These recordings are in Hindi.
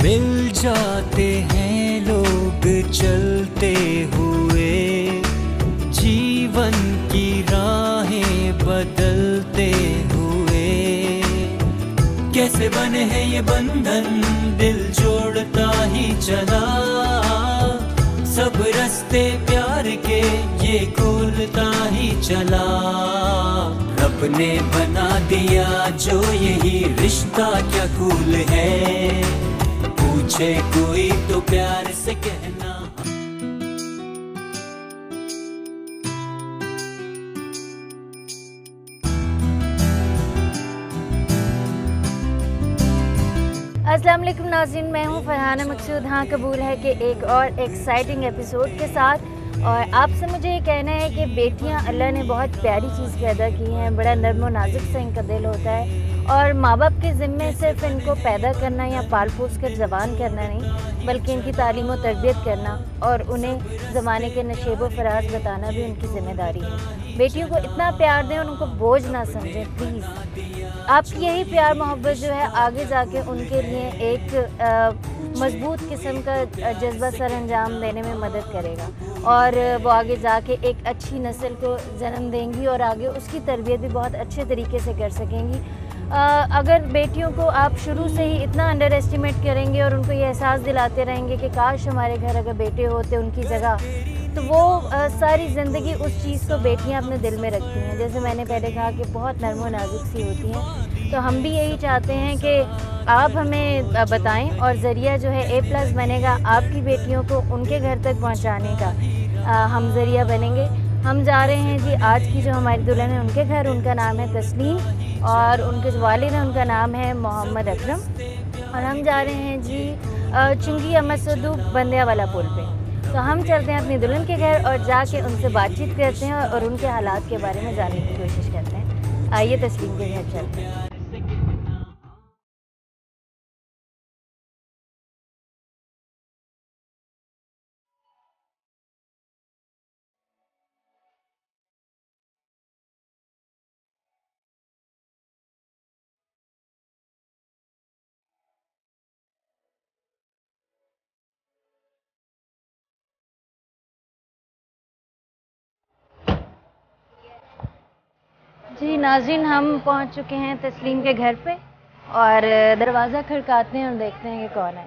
मिल जाते हैं लोग चलते हुए, जीवन की राहें बदलते हुए। कैसे बने हैं ये बंधन, दिल जोड़ता ही चला, सब रास्ते प्यार के ये खोलता ही चला। रब ने बना दिया जो यही रिश्ता क्या कूल है, पूछे कोई तो प्यार से कहना। अस्सलाम वालेकुम नाज़रीन, मैं हूँ फरहाना मकसूद। हाँ, कबूल है कि एक और एक्साइटिंग एपिसोड के साथ। और आपसे मुझे ये कहना है कि बेटियाँ अल्लाह ने बहुत प्यारी चीज़ पैदा की हैं, बड़ा नर्म व नाजुक सा इनका दिल होता है। और माँ बाप के ज़िम्मे सिर्फ इनको पैदा करना या पाल पोस कर जवान करना नहीं, बल्कि इनकी तालीम और तरबियत करना और उन्हें ज़माने के नशेब व फराज बताना भी उनकी ज़िम्मेदारी है। बेटियों को इतना प्यार दें और उनको बोझ ना समझें प्लीज़। आपकी यही प्यार मोहब्बत जो है आगे जाके उनके लिए एक मज़बूत किस्म का जज्बा सर अंजाम देने में मदद करेगा और वो आगे जाके एक अच्छी नस्ल को जन्म देंगी और आगे उसकी तरबियत भी बहुत अच्छे तरीके से कर सकेंगी। अगर बेटियों को आप शुरू से ही इतना अंडर एस्टिमेट करेंगे और उनको ये एहसास दिलाते रहेंगे कि काश हमारे घर अगर बेटे होते उनकी जगह, तो वो सारी ज़िंदगी उस चीज़ को बेटियां अपने दिल में रखती हैं। जैसे मैंने पहले कहा कि बहुत नर्म व नाजुक सी होती हैं, तो हम भी यही चाहते हैं कि आप हमें बताएं और ज़रिया जो है A+ बनेगा आपकी बेटियों को उनके घर तक पहुंचाने का। हम ज़रिया बनेंगे। हम जा रहे हैं जी आज की जो हमारी दुल्हन है उनके घर, उनका नाम है तस्लीम और उनके जो वालिद हैं उनका नाम है मोहम्मद अकरम। और हम जा रहे हैं जी चुंगी अहमद सदूक बंदिया वाला पुल पे। तो हम चलते हैं अपनी दुल्हन के घर और जाके उनसे बातचीत करते हैं और उनके हालात के बारे में जानने की कोशिश करते हैं। आइए तस्लीम के घर चलते हैं। जी नाज़रीन, हम पहुंच चुके हैं तस्लीम के घर पे और दरवाज़ा खड़काते हैं और देखते हैं कि कौन है।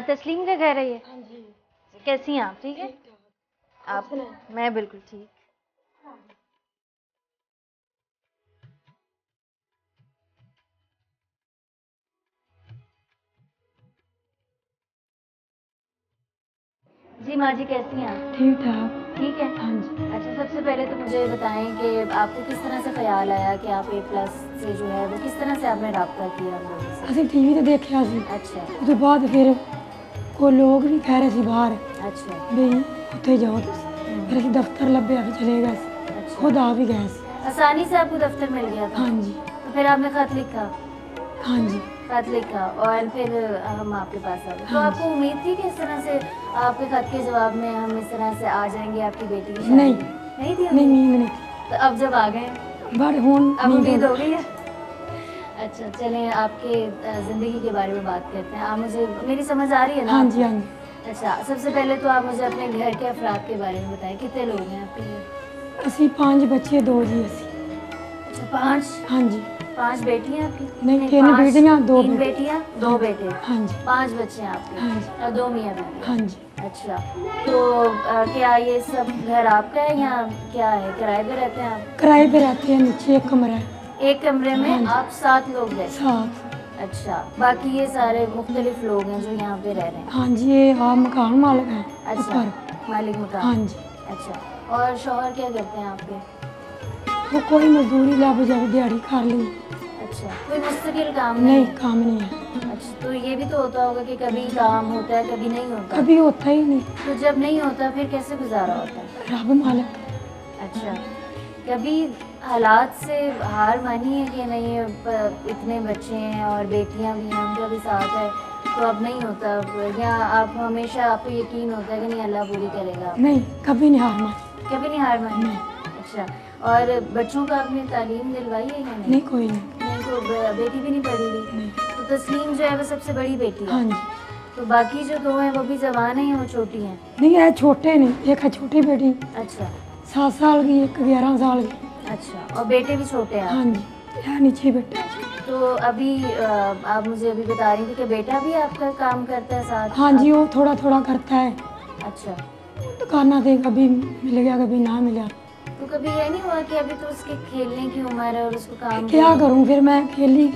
तस्लीम का घर है ये? हाँ जी। कैसी हैं आप? ठीक है आप? मैं बिल्कुल ठीक। जी माँ जी, कैसी हैं आप? ठीक ठाक। ठीक है। हाँ जी। अच्छा, सबसे पहले तो मुझे बताएं कि आपको किस तरह से ख्याल आया कि आप A+ से जो है वो किस तरह से आपने रब्ता किया हम लोगों से? ਅਸੀਂ ਟੀਵੀ ਤੇ ਦੇਖਿਆ ਸੀ। अच्छा ਉਹਦੇ ਬਾਅਦ ਫਿਰ ਕੋਈ ਲੋਕ ਵੀ ਕਹਿ ਰਹੇ ਸੀ ਬਾਹਰ अच्छा ਵੀ ਉੱਥੇ ਜਾਓ ਤੁਸੀਂ। ਫਿਰ ਅਸੀਂ ਦਫ਼ਤਰ ਲੱਭਿਆ ਫਿਰ ਚਲੇ ਗਏ ਸੀ। अच्छा। ਖੁਦ ਆ ਵੀ ਗਏ ਸੀ। आसानी से आपको दफ्तर मिल गया था? हाँ जी। तो फिर आपने खत लिखा? हाँ जी। खत लिखा और फिर हम आपके पास आ गए। तो हाँ आपको उम्मीद थी कि इस तरह से आपके खत के जवाब में हम इस तरह से आ जाएंगे आपकी बेटी की शादी? नहीं। नहीं थी नहीं उम्मीद? नींद नहीं थी। तो अब जब आ गए बट हुन अब नींद उम्मीद हो हो गई है? अच्छा, चलें आपके ज़िंदगी के बारे में बात करते हैं। आप मुझे, मेरी समझ आ रही है ना? हाँ जी। हाँ जी। अच्छा, सबसे पहले तो आप मुझे अपने घर के अफराद के बारे में बताएं। कितने लोग हैं आपके घर? ਅਸੀਂ 5 ਬੱਚੇ 2 ਜੀ ਅਸੀਂ। अच्छा, 5? हाँ जी। 5 बेटियां आपकी? नहीं, 3 5, बेटियां 2 3 बेटे। बेटियां 2 बेटे। हाँ जी। 5 बच्चे हैं आपके? हाँ जी। और 2 मियाँ बीवी? हाँ जी। अच्छा, तो क्या ये सब घर आपका है या क्या है, किराए पे रहते हैं आप? किराए पे रहते हैं, नीचे एक कमरा है। एक कमरे में हाँ जी। आप 7 लोग रहते हैं? 7। अच्छा, बाकी ये सारे मुख्तलिफ लोग हैं जो यहाँ पे रह रहे हैं? हाँ जी। ये आप मकान मालिक हैं अच्छा, ऊपर। मालिक मकान? हाँ जी। अच्छा, और शौहर क्या करते हैं आपके? वो कोई मजदूरी ला जाए दिहाड़ी कर ली। अच्छा, कोई मुस्तकिल काम नहीं, है? काम नहीं है। अच्छा, तो ये भी तो होता होगा कि कभी काम होता है कभी नहीं होता? कभी होता ही नहीं। तो जब नहीं होता फिर कैसे गुजारा होता है? रब मालिक। अच्छा, कभी हालात से हार मानी है कि नहीं इतने बच्चे हैं और बेटियां भी हैं, उनका भी साथ है तो अब नहीं होता, या आप हमेशा आपको यकीन होता है कि नहीं अल्लाह पूरी करेगा? नहीं, कभी नहीं हार मानी। कभी नहीं हार मानी? नहीं। अच्छा, और बच्चों का आपने तालीम दिलवाई है या नहीं? नहीं कोई नहीं। नहीं, तो बेटी भी नहीं पढ़ी हुई? नहीं। तो तस्लीम जो है वो सबसे बड़ी बेटी है? हाँ जी। तो बाकी जो दो हैं वो भी जवान हैं या वो छोटी हैं? नहीं है, छोटे नहीं, एक है छोटी बेटी अच्छा 7 साल की, एक 11 साल की। अच्छा, और बेटे भी छोटे हैं? हाँ जी, है नीचे बेटा। तो अभी आप मुझे अभी बता रही थी कि बेटा भी आपका काम करता है साथ? हाँ जी, वो थोड़ा थोड़ा करता है। अच्छा, दुकाना से कभी मिल गया कभी ना मिला। तो कभी ये नहीं हुआ कि अभी तो उसके खेलने की उम्र है और उसको काम क्या करूँ फिर, मैं खेली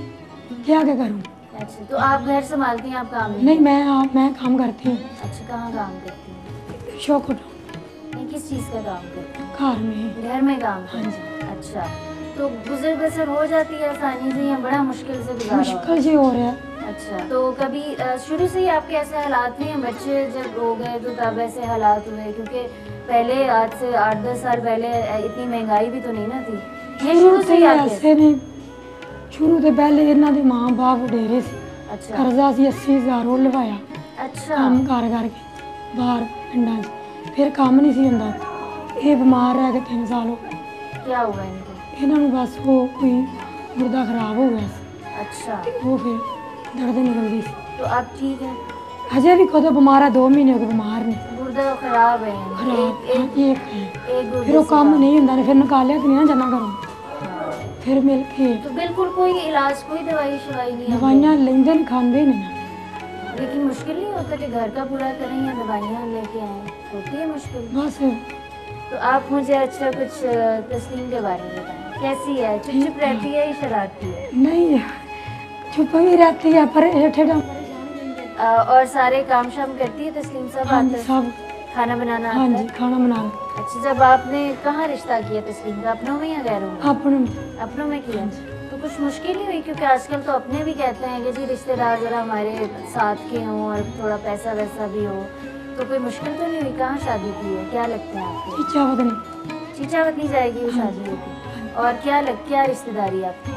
क्या क्या करूँ। अच्छा, तो आप घर संभालती हैं, आप काम नहीं, मैं काम करती हूँ। अच्छा, कहाँ काम करती हैं? शौक नहीं, किस चीज़ का काम करती हैं? घर में। घर में काम करती हैं? अच्छा, तो गुजर बसर हो जाती है आसानी से या बड़ा मुश्किल से गुजारा हो? मुश्किल से हो रहा है। अच्छा, तो कभी शुरू से ही आपके ऐसे हालात नहीं हैं? बच्चे जब हो गए तो तब ऐसे हालात हुए? क्योंकि पहले आज से 8-10 साल पहले इतनी महंगाई भी तो नहीं ना थी। ये शुरू से ही ऐसे नहीं, शुरू से पहले इन्हों के माँ बाप डेरे से अच्छा कर्जा से 80,000 वो लवाया। अच्छा, काम कर करके बाहर पिंडा च, फिर काम नहीं सी हुंदा। ये बीमार रह के 3 साल हो गए। क्या हुआ इनको? इन्हों बस वो कोई गुर्दा खराब हो गया सी। अच्छा, वो फिर दर्द निकलती सी। तो आप ठीक हैं? अजय भी खुद बीमार है, 2 महीने हो गए बीमार नहीं। गुर्दा खराब है यानी? खराब हाँ, एक है। एक गुर्दे फिर वो से काम खराब। नहीं होंदा, फिर निकालिया तो नहीं ना जाना करूँ। हाँ। फिर मिल के तो बिल्कुल कोई इलाज, कोई दवाई शवाई नहीं है? दवाइयाँ लेंदे नहीं, खाते नहीं ना। लेकिन मुश्किल नहीं होता कि घर का पूरा करें या दवाइयाँ लेके आएँ? होती है मुश्किल? बस तो आप मुझे अच्छा कुछ तस्लीम के बारे में बताएं, कैसी है? चुप चुप रहती है या शरारती है? नहीं, चुप भी रहती है पर हेठे और सारे काम शाम करती है तस्लीम? सब हाँ आता जी, है? सब। खाना बनाना हाँ आता जी, है? खाना बना अच्छा, जब आपने कहाँ रिश्ता किया तस्लीम का, अपनों में या गैरों में? अपने। अपनों में किया। तो कुछ मुश्किल नहीं हुई? क्योंकि आजकल तो अपने भी कहते हैं कि जी रिश्तेदार जरा हमारे साथ के हों और थोड़ा पैसा वैसा भी हो, तो कोई मुश्किल तो नहीं हुई? कहाँ शादी की है, क्या लगता है आपको? चीचावत नहीं। चीचावत नहीं जाएगी वो शादी होती? और क्या रिश्तेदारी आपकी?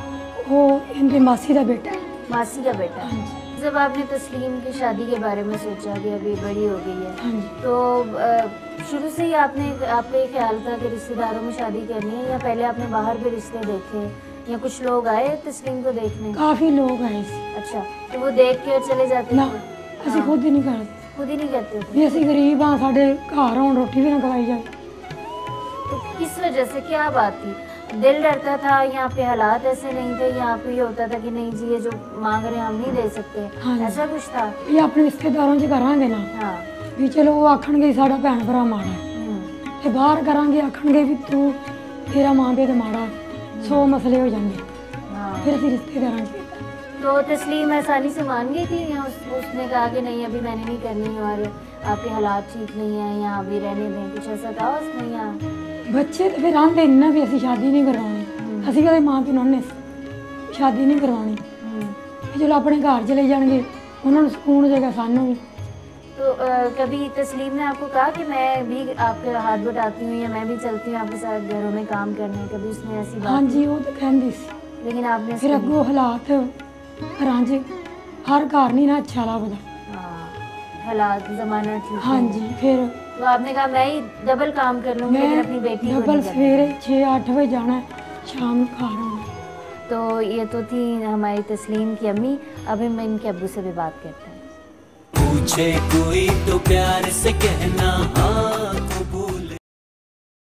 वो इनके मासी का बेटा है। मासी का बेटा? हाँ जी। जब आपने तस्लीम की शादी के बारे में सोचा कि अभी बड़ी हो गई है, हाँ जी। तो शुरू से ही आपका ये ख्याल था कि रिश्तेदारों में शादी करनी है, या पहले आपने बाहर भी रिश्ते देखे, या कुछ लोग आए तस्लीम को देखने? काफी लोग आए सी। अच्छा, तो वो देख के और चले जाते ना, थे? ਅਸੀਂ खुद ही नहीं करते। खुद ही नहीं करते थे? भी ਅਸੀਂ गरीब हाँ, साढ़े घर आउण रोटी भी ना खवाई जाए। तो किस वजह से, क्या बात थी? दिल डरता था, यहाँ पे हालात ऐसे नहीं थे, यहाँ पे ये होता था कि नहीं जी ये जो मांग रहे हैं हम नहीं दे सकते? हाँ जी। ऐसा कुछ था? भी अपने रिश्तेदारों च करांगे ना, हाँ। भी चलो वो आखणगे साडा भैन भरा माड़ा है, ते बाहर करांगे आखणगे भी तू तेरा मां प्यो ते माड़ा, 100 मसले हो जाएंगे। हाँ। फिर ਅਸੀਂ रिश्तेदारों च तो तस्लीम आसानी से मान गई थी, या उसने कहा कि नहीं अभी मैंने नहीं करनी और आपके हालात ठीक नहीं है, या अभी रहने दें, कुछ ऐसा था उसमें? या बच्चे तो फिर आंदे इन्ना भी ਅਸੀਂ शादी नहीं करवानी, ਅਸੀਂ कदे मां प्यो ने शादी नहीं करवानी, चलो अपने घर चले जाएंगे, उन्होंने सुकून हो जाएगा सानू भी। तो कभी तस्लीम ने आपको कहा कि मैं भी आपके हाथ बटाती हूँ या मैं भी चलती हूँ आपके साथ घरों में काम करने? कभी उसने ऐसी बात? हाँ जी, वो तो कहती सी, लेकिन आपने फिर अगो हालात घरां च हर घर नहीं ना अच्छा लगता। हाँ, हालात जमाना ठीक हाँ है। जी, फिर तो आपने कहा मैं ही डबल काम कर लूँगी लेकिन अपनी बेटी को डबल नहीं करना। सवेरे 6-8 बजे जाना है, शाम को घर आना। तो ये तो थी हमारी तस्लीम की अम्मी। अभी मैं इनके अब्बू से भी बात करते हैं। पूछे कोई तो प्यार से कहना हाँ।